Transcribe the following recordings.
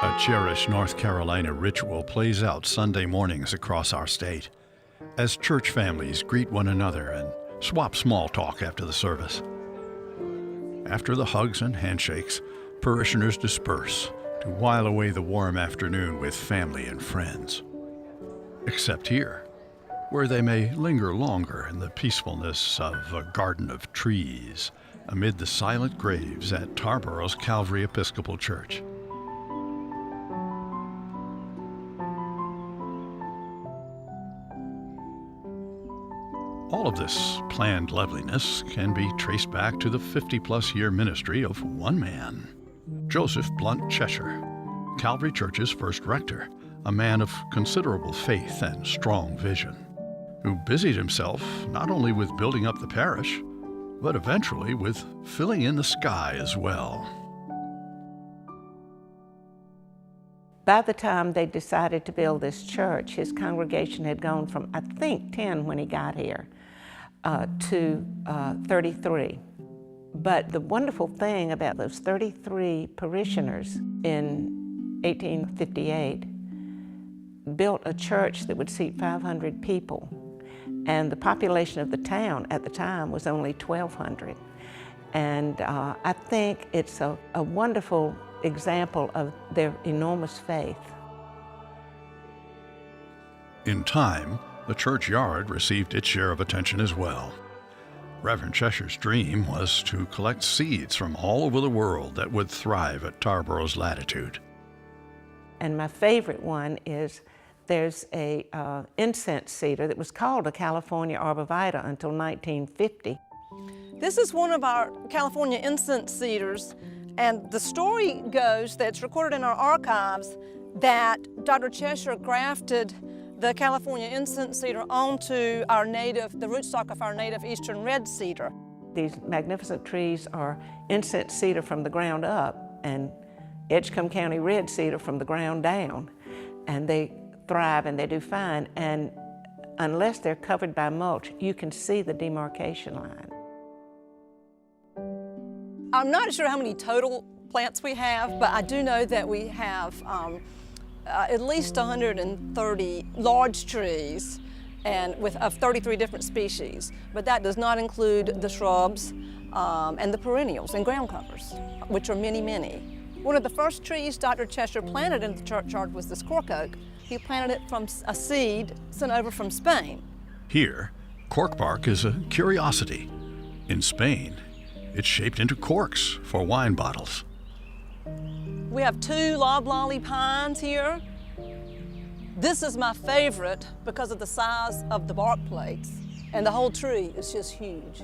A cherished North Carolina ritual plays out Sunday mornings across our state as church families greet one another and swap small talk after the service. After the hugs and handshakes, parishioners disperse to while away the warm afternoon with family and friends. Except here, where they may linger longer in the peacefulness of a garden of trees amid the silent graves at Tarboro's Calvary Episcopal Church. All of this planned loveliness can be traced back to the 50-plus year ministry of one man, Joseph Blunt Cheshire, Calvary Church's first rector, a man of considerable faith and strong vision, who busied himself not only with building up the parish, but eventually with filling in the sky as well. By the time they decided to build this church, his congregation had gone from, I think, 10 when he got here, to 33. But the wonderful thing about those 33 parishioners in 1858 built a church that would seat 500 people. And the population of the town at the time was only 1,200. And I think it's a wonderful example of their enormous faith. In time, the churchyard received its share of attention as well. Reverend Cheshire's dream was to collect seeds from all over the world that would thrive at Tarboro's latitude. And my favorite one is there's a incense cedar that was called a California arborvitae until 1950. This is one of our California incense cedars, and the story goes that it's recorded in our archives that Dr. Cheshire grafted the California incense cedar onto the rootstock of our native eastern red cedar. These magnificent trees are incense cedar from the ground up and Edgecombe County red cedar from the ground down. And they thrive and they do fine. And unless they're covered by mulch, you can see the demarcation line. I'm not sure how many total plants we have, but I do know that we have at least 130 large trees and of 33 different species. But that does not include the shrubs and the perennials and ground covers, which are many, many. One of the first trees Dr. Cheshire planted in the churchyard was this cork oak. He planted it from a seed sent over from Spain. Here, cork bark is a curiosity. In Spain, it's shaped into corks for wine bottles. We have 2 loblolly pines here. This is my favorite because of the size of the bark plates, and the whole tree is just huge.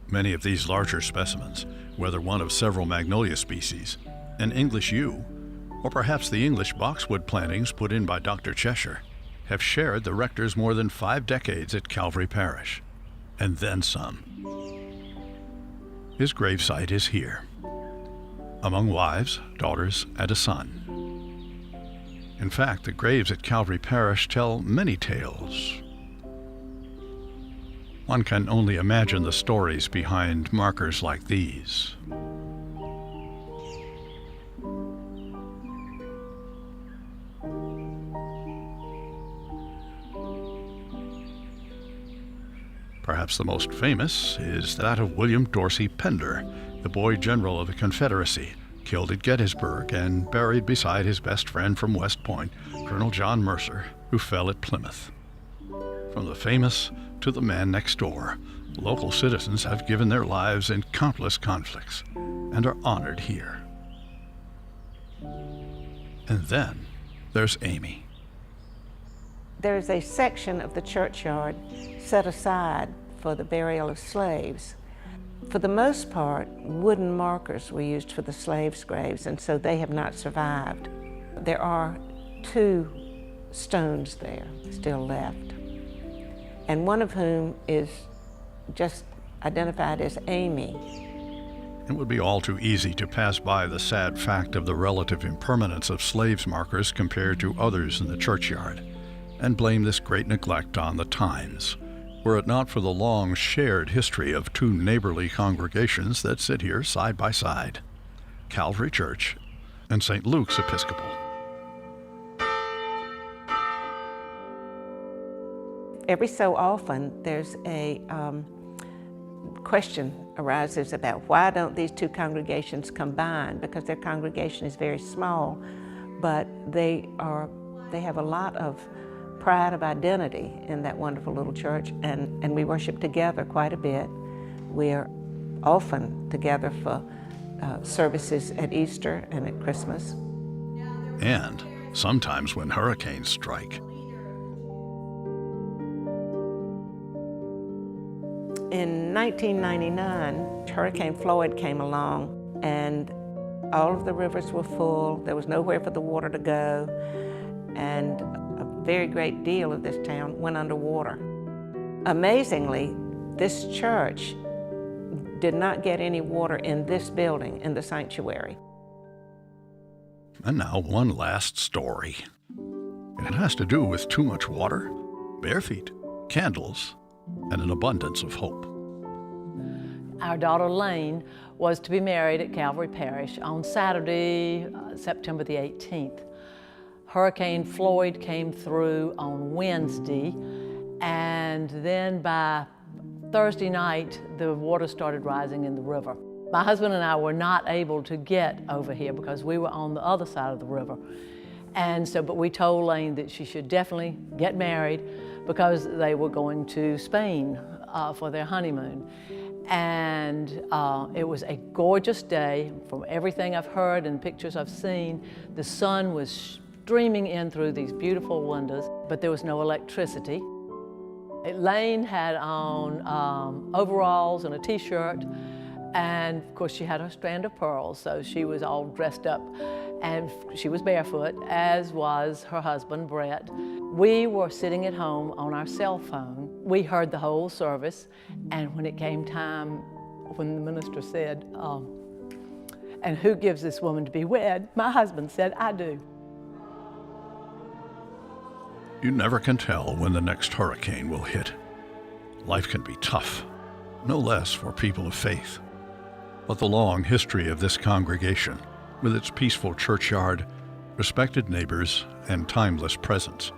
Many of these larger specimens, whether one of several magnolia species, an English yew, or perhaps the English boxwood plantings put in by Dr. Cheshire, have shared the rector's more than 5 decades at Calvary Parish, and then some. His gravesite is here, among wives, daughters, and a son. In fact, the graves at Calvary Parish tell many tales. One can only imagine the stories behind markers like these. Perhaps the most famous is that of William Dorsey Pender, the boy general of the Confederacy, killed at Gettysburg and buried beside his best friend from West Point, Colonel John Mercer, who fell at Plymouth. From the famous to the man next door, local citizens have given their lives in countless conflicts and are honored here. And then there's Amy. There's a section of the churchyard set aside for the burial of slaves. For the most part, wooden markers were used for the slaves' graves, and so they have not survived. There are 2 stones there still left, and one of whom is just identified as Amy. It would be all too easy to pass by the sad fact of the relative impermanence of slaves' markers compared to others in the churchyard, and blame this great neglect on the times, were it not for the long shared history of 2 neighborly congregations that sit here side by side. Calvary Church, and St. Luke's Episcopal. Every so often, there's a question arises about why don't these two congregations combine, because their congregation is very small, but they have a lot of pride of identity in that wonderful little church, and we worship together quite a bit. We're often together for services at Easter and at Christmas. And sometimes when hurricanes strike. In 1999, Hurricane Floyd came along, and all of the rivers were full. There was nowhere for the water to go, and a very great deal of this town went underwater. Amazingly, this church did not get any water in this building, in the sanctuary. And now one last story. It has to do with too much water, bare feet, candles, and an abundance of hope. Our daughter Lane was to be married at Calvary Parish on Saturday, September the 18th. Hurricane Floyd came through on Wednesday, and then by Thursday night, the water started rising in the river. My husband and I were not able to get over here because we were on the other side of the river. But we told Lane that she should definitely get married because they were going to Spain for their honeymoon. And it was a gorgeous day. From everything I've heard and pictures I've seen, the sun was streaming in through these beautiful windows, but there was no electricity. Lane had on overalls and a t-shirt, and of course she had her strand of pearls, so she was all dressed up, and she was barefoot, as was her husband, Brett. We were sitting at home on our cell phone. We heard the whole service, and when it came time, when the minister said, and who gives this woman to be wed? My husband said, I do. You never can tell when the next hurricane will hit. Life can be tough, no less for people of faith. But the long history of this congregation, with its peaceful churchyard, respected neighbors, and timeless presence,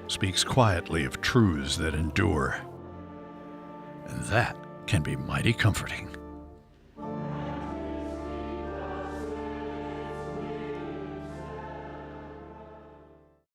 speaks quietly of truths that endure. And that can be mighty comforting.